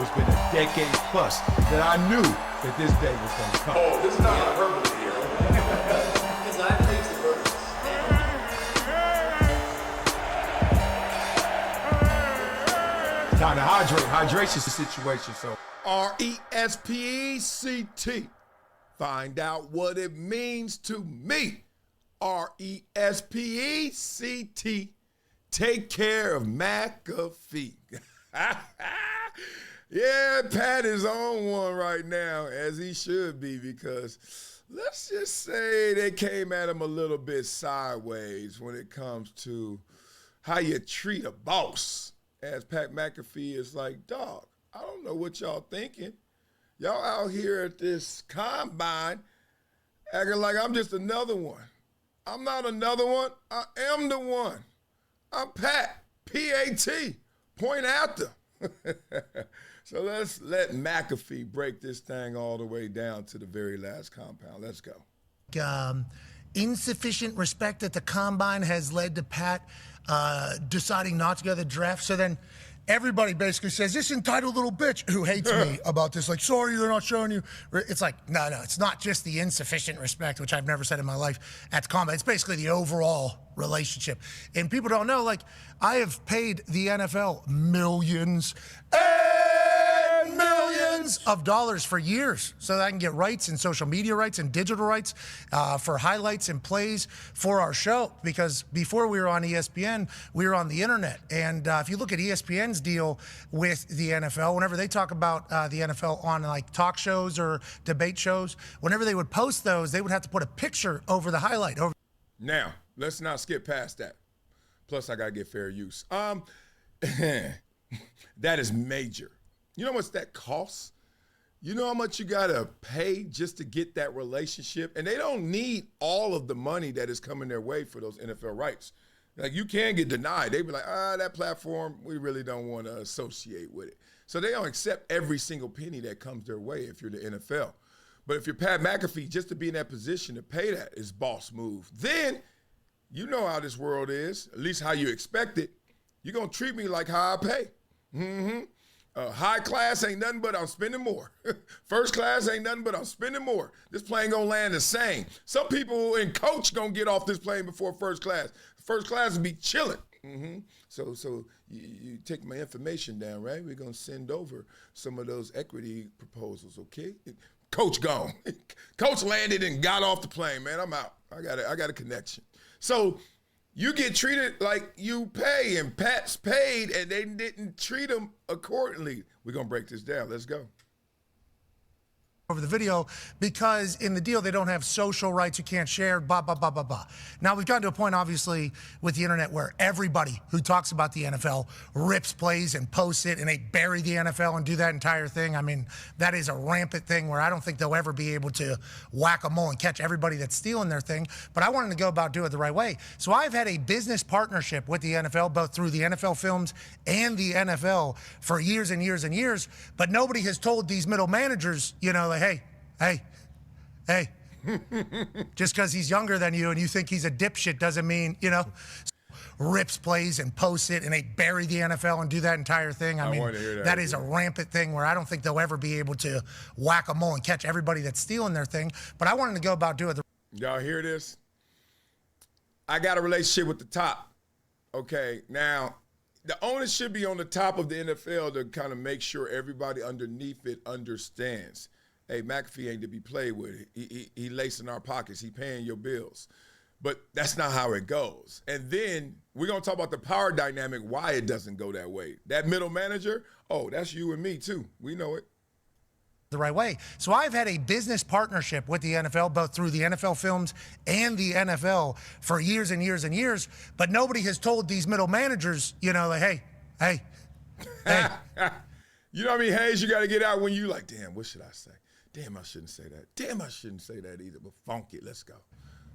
it's been a decade plus that I knew that this day was going to come. Oh, this is not hyperbole here. Because I praise the birds. Time to hydrate. Hydration's the situation, so. R-E-S-P-E-C-T. Find out what it means to me. R-E-S-P-E-C-T. Take care of McAfee. Yeah, Pat is on one right now, as he should be, because let's just say they came at him a little bit sideways when it comes to how you treat a boss. As Pat McAfee is like, dog, I don't know what y'all thinking. Y'all out here at this combine acting like I'm just another one. I'm not another one. I am the one. I'm Pat, P-A-T, point after. So let's let McAfee break this thing all the way down to the very last compound. Let's go. Insufficient respect at the combine has led to Pat deciding not to go to the draft. So then everybody basically says, this entitled little bitch who hates me about this, like, sorry, they're not showing you. It's like, no, it's not just the insufficient respect, which I've never said in my life at the combine. It's basically the overall relationship. And people don't know, like, I have paid the NFL millions and millions of dollars for years so that I can get rights and social media rights and digital rights for highlights and plays for our show. Because before we were on ESPN, we were on the internet. And if you look at ESPN's deal with the NFL, whenever they talk about the NFL on like talk shows or debate shows, whenever they would post those, they would have to put a picture over the highlight. Now, let's not skip past that. Plus, I got to get fair use. That is major. You know how much that costs? You know how much you got to pay just to get that relationship? And they don't need all of the money that is coming their way for those NFL rights. Like, you can get denied. They be like, that platform, we really don't want to associate with it. So they don't accept every single penny that comes their way if you're the NFL. But if you're Pat McAfee, just to be in that position to pay that is boss move. Then, you know how this world is, at least how you expect it. You're going to treat me like how I pay. High class ain't nothing but I'm spending more. First class ain't nothing but I'm spending more. This plane gonna land the same. Some people in coach gonna get off this plane before first class. First class will be chilling. So you take my information down, right? We're gonna send over some of those equity proposals, okay? Coach gone. Coach landed and got off the plane, man. I'm out. I got a connection. So you get treated like you pay, and Pat's paid, and they didn't treat him accordingly. We're going to break this down. Let's go. Over the video, because in the deal they don't have social rights, you can't share, blah, blah, blah, blah, blah. Now we've gotten to a point, obviously, with the internet where everybody who talks about the NFL rips plays and posts it, and they bury the NFL and do that entire thing. I mean, that is a rampant thing where I don't think they'll ever be able to whack a mole and catch everybody that's stealing their thing, but I wanted to go about doing it the right way. So I've had a business partnership with the NFL, both through the NFL Films and the NFL for years and years and years, but nobody has told these middle managers, you know, like, hey, just because he's younger than you and you think he's a dipshit doesn't mean, you know, rips plays and posts it and they bury the NFL and do that entire thing. I mean, that is a rampant thing where I don't think they'll ever be able to whack a mole and catch everybody that's stealing their thing. But I wanted to go about doing it. Y'all hear this? I got a relationship with the top. Okay, now, the onus should be on the top of the NFL to kind of make sure everybody underneath it understands. Hey, McAfee ain't to be played with. He lacing our pockets. He paying your bills. But that's not how it goes. And then we're going to talk about the power dynamic, why it doesn't go that way. That middle manager, that's you and me too. We know it. The right way. So I've had a business partnership with the NFL, both through the NFL Films and the NFL for years and years and years, but nobody has told these middle managers, you know, like, hey. You know what I mean? Hayes, you got to get out when you like, damn, what should I say? Damn, I shouldn't say that. Damn, I shouldn't say that either, but funk it, let's go.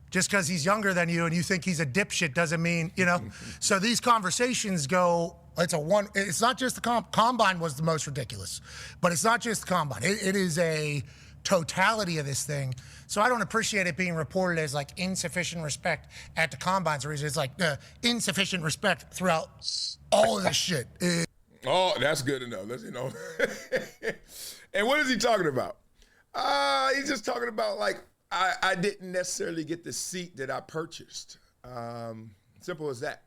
Just because he's younger than you and you think he's a dipshit doesn't mean, you know. So these conversations go, it's not just the combine was the most ridiculous, but it's not just the combine. It is a totality of this thing. So I don't appreciate it being reported as like insufficient respect at the combines. It's like insufficient respect throughout all of this shit. Oh, that's good enough. And what is he talking about? He's just talking about like I didn't necessarily get the seat that I purchased. Simple as that.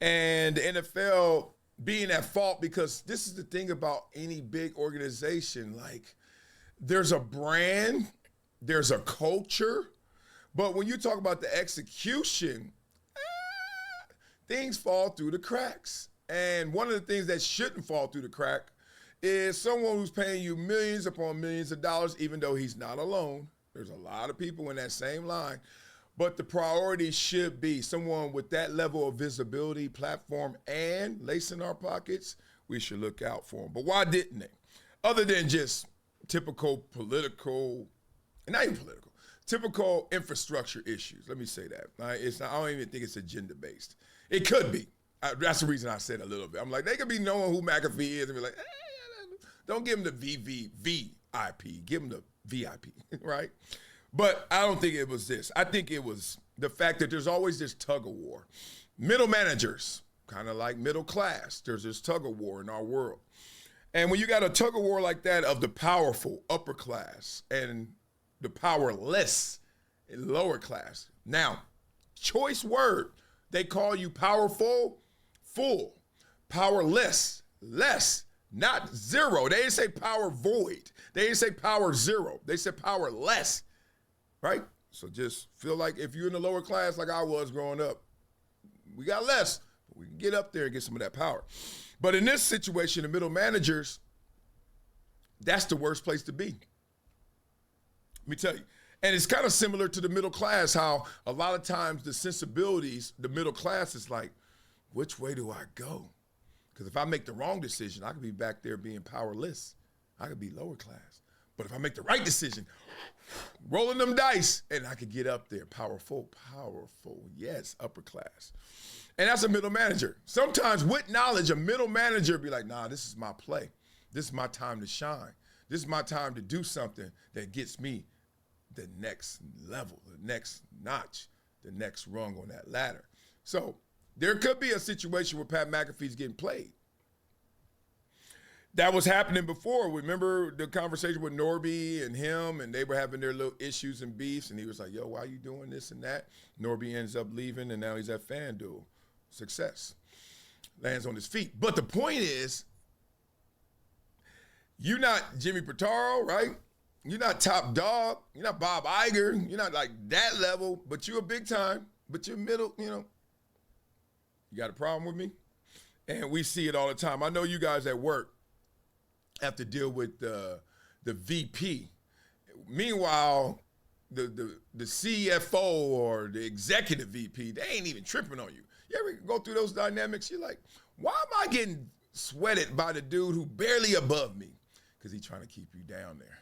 And the NFL being at fault, because this is the thing about any big organization. Like, there's a brand, there's a culture, but when you talk about the execution, things fall through the cracks. And one of the things that shouldn't fall through the crack is someone who's paying you millions upon millions of dollars, even though he's not alone. There's a lot of people in that same line. But the priority should be someone with that level of visibility, platform, and lace in our pockets. We should look out for them. But why didn't they? Other than just typical political, not even political, typical infrastructure issues. Let me say that. It's not, I don't even think it's agenda-based. It could be. That's the reason I said a little bit. I'm like, they could be knowing who McAfee is and be like, don't give them the VIP. Give them the VIP, right? But I don't think it was this. I think it was the fact that there's always this tug of war. Middle managers, kind of like middle class, there's this tug of war in our world. And when you got a tug of war like that of the powerful upper class and the powerless lower class. Now, choice word, they call you powerful, full, powerless, less, not zero. They didn't say power void. They didn't say power zero. They said power less, right? So just feel like if you're in the lower class like I was growing up, we got less. But we can get up there and get some of that power. But in this situation, the middle managers, that's the worst place to be. Let me tell you. And it's kind of similar to the middle class, how a lot of times the sensibilities, the middle class is like, which way do I go? Because if I make the wrong decision, I could be back there being powerless. I could be lower class. But if I make the right decision, rolling them dice, and I could get up there, powerful, yes, upper class. And that's a middle manager. Sometimes with knowledge, a middle manager be like, nah, this is my play. This is my time to shine. This is my time to do something that gets me the next level, the next notch, the next rung on that ladder. So there could be a situation where Pat McAfee's getting played. That was happening before. Remember the conversation with Norby and him, and they were having their little issues and beefs, and he was like, yo, why are you doing this and that? Norby ends up leaving, and now he's at FanDuel. Success. Lands on his feet. But the point is, you're not Jimmy Pitaro, right? You're not top dog. You're not Bob Iger. You're not like that level, but you're a big time, but you're middle, You got a problem with me? And we see it all the time. I know you guys at work have to deal with the VP. Meanwhile, the CFO or the executive VP, they ain't even tripping on you. You ever go through those dynamics? You're like, why am I getting sweated by the dude who barely above me? Because he's trying to keep you down there.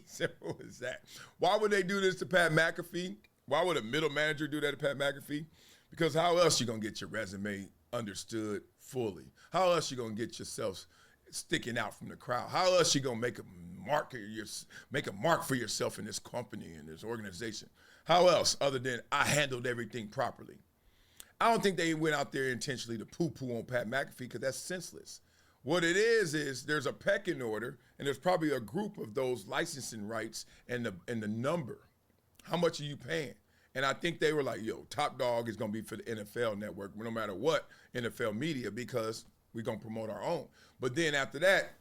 Simple as that. Why would they do this to Pat McAfee? Why would a middle manager do that to Pat McAfee? Because how else you going to get your resume understood fully? How else you going to get yourself sticking out from the crowd? How else you going to make a mark for yourself in this company, in this organization? How else other than I handled everything properly? I don't think they went out there intentionally to poo-poo on Pat McAfee because that's senseless. What it is there's a pecking order, and there's probably a group of those licensing rights and the number. How much are you paying? And I think they were like, yo, top dog is going to be for the NFL network, no matter what, NFL media, because we're going to promote our own. But then after that,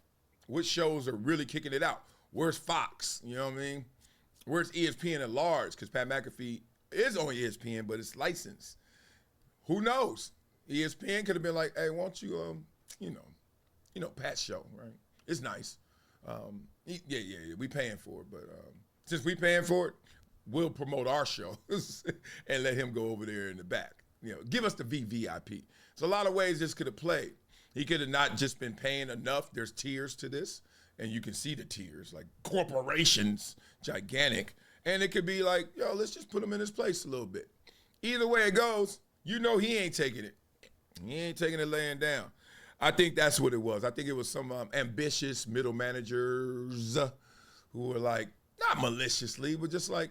which shows are really kicking it out? Where's Fox? You know what I mean? Where's ESPN at large? Because Pat McAfee is on ESPN, but it's licensed. Who knows? ESPN could have been like, hey, why don't you, Pat's show, right? It's nice. Yeah, we paying for it. But since we paying for it, we'll promote our shows and let him go over there in the back. Give us the VVIP. So a lot of ways this could have played. He could have not just been paying enough. There's tiers to this, and you can see the tiers, like corporations, gigantic. And it could be like, yo, let's just put him in his place a little bit. Either way it goes, he ain't taking it. He ain't taking it laying down. I think that's what it was. I think it was some ambitious middle managers who were like, not maliciously, but just like,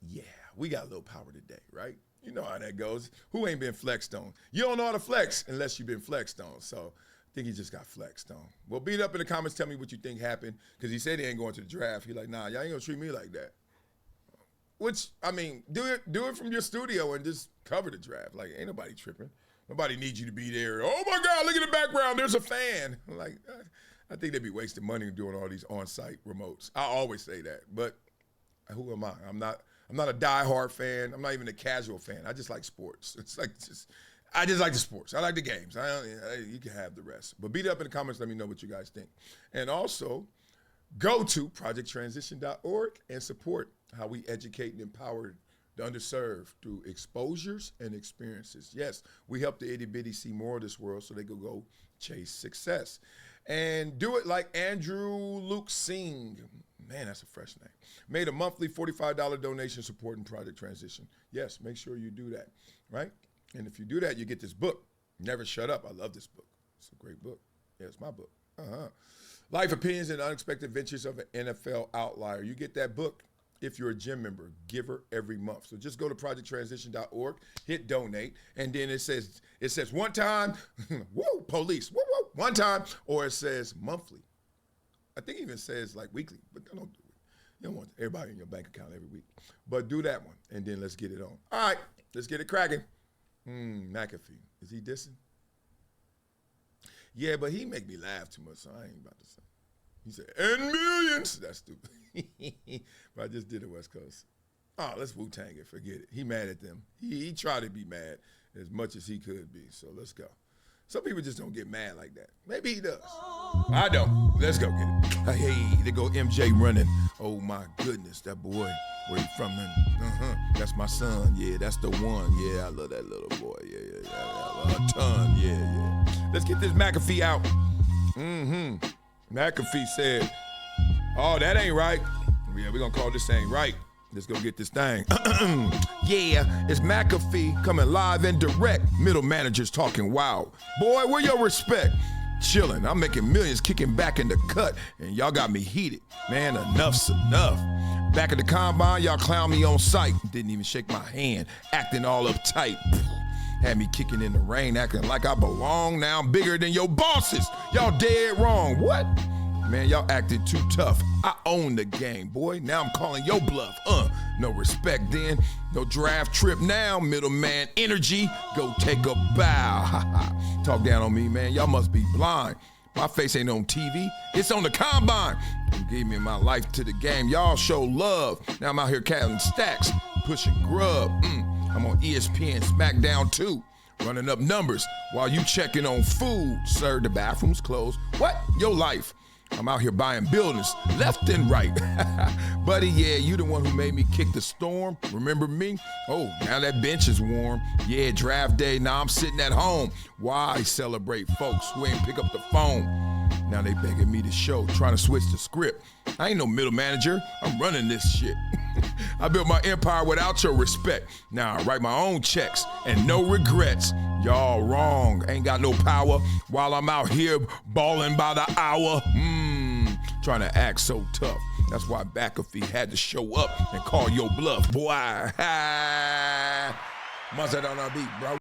yeah, we got a little power today, right? You know how that goes. Who ain't been flexed on? You don't know how to flex unless you've been flexed on. So I think he just got flexed on. Well, beat up in the comments. Tell me what you think happened, because he said he ain't going to the draft. He like, nah, y'all ain't gonna treat me like that. Which, I mean, do it from your studio and just cover the draft. Like, ain't nobody tripping. Nobody needs you to be there. Oh my God, look at the background. There's a fan. Like, I think they'd be wasting money doing all these on-site remotes. I always say that, but who am I? I'm not a diehard fan. I'm not even a casual fan. I just like sports. I just like the sports. I like the games. You can have the rest. But beat it up in the comments. Let me know what you guys think. And also, go to projecttransition.org and support how we educate and empower the underserved through exposures and experiences. Yes, we help the itty bitty see more of this world so they can go chase success. And do it like Andrew Luke Singh. Man, that's a fresh name. Made a monthly $45 donation supporting Project Transition. Yes, make sure you do that, right? And if you do that, you get this book, Never Shut Up. I love this book. It's a great book. Yeah, it's my book. Life Opinions and Unexpected Ventures of an NFL Outlier. You get that book if you're a gym member, giver every month. So just go to projecttransition.org, hit donate, and then it says one time, woo, police, woo, woo, one time, or it says monthly. I think it even says like weekly, but don't do it. You don't want everybody in your bank account every week. But do that one, and then let's get it on. All right, let's get it cracking. McAfee, is he dissing? Yeah, but he make me laugh too much, so I ain't about to say. He said, and millions. That's stupid. But I just did it West Coast. Oh, let's Wu-Tang it, forget it. He mad at them. He tried to be mad as much as he could be, so let's go. Some people just don't get mad like that. Maybe he does. I don't. Let's go get it. Hey, there go MJ running. Oh my goodness, that boy. Where he from? That's my son. Yeah, that's the one. Yeah, I love that little boy. Yeah. I love a ton. Yeah. Let's get this McAfee out. McAfee said, oh, that ain't right. Yeah, we're gonna call this thing right. Let's go get this thing. Yeah, it's McAfee coming live and direct. Middle managers talking wild. Boy, where your respect? Chilling, I'm making millions, kicking back in the cut, and y'all got me heated. Man, enough's enough. Back at the combine, y'all clown me on sight. Didn't even shake my hand, acting all uptight. Had me kicking in the rain, acting like I belong. Now I'm bigger than your bosses. Y'all dead wrong. What? Man, y'all acted too tough. I own the game, boy. Now I'm calling your bluff. No respect then. No draft trip now. Middleman energy. Go take a bow. Talk down on me, man. Y'all must be blind. My face ain't on TV. It's on the combine. You gave me my life to the game. Y'all show love. Now I'm out here counting stacks, pushing grub. I'm on ESPN, SmackDown too. Running up numbers while you checking on food. Sir, the bathroom's closed. What? Your life. I'm out here buying buildings left and right. Buddy, yeah, you the one who made me kick the storm. Remember me? Oh, now that bench is warm. Yeah, draft day, now I'm sitting at home. Why celebrate folks who ain't pick up the phone? Now they begging me to show, trying to switch the script. I ain't no middle manager. I'm running this shit. I built my empire without your respect. Now I write my own checks and no regrets. Y'all wrong. Ain't got no power while I'm out here balling by the hour. Trying to act so tough. That's why McAfee had to show up and call your bluff. Boy, Must have on our beat, bro.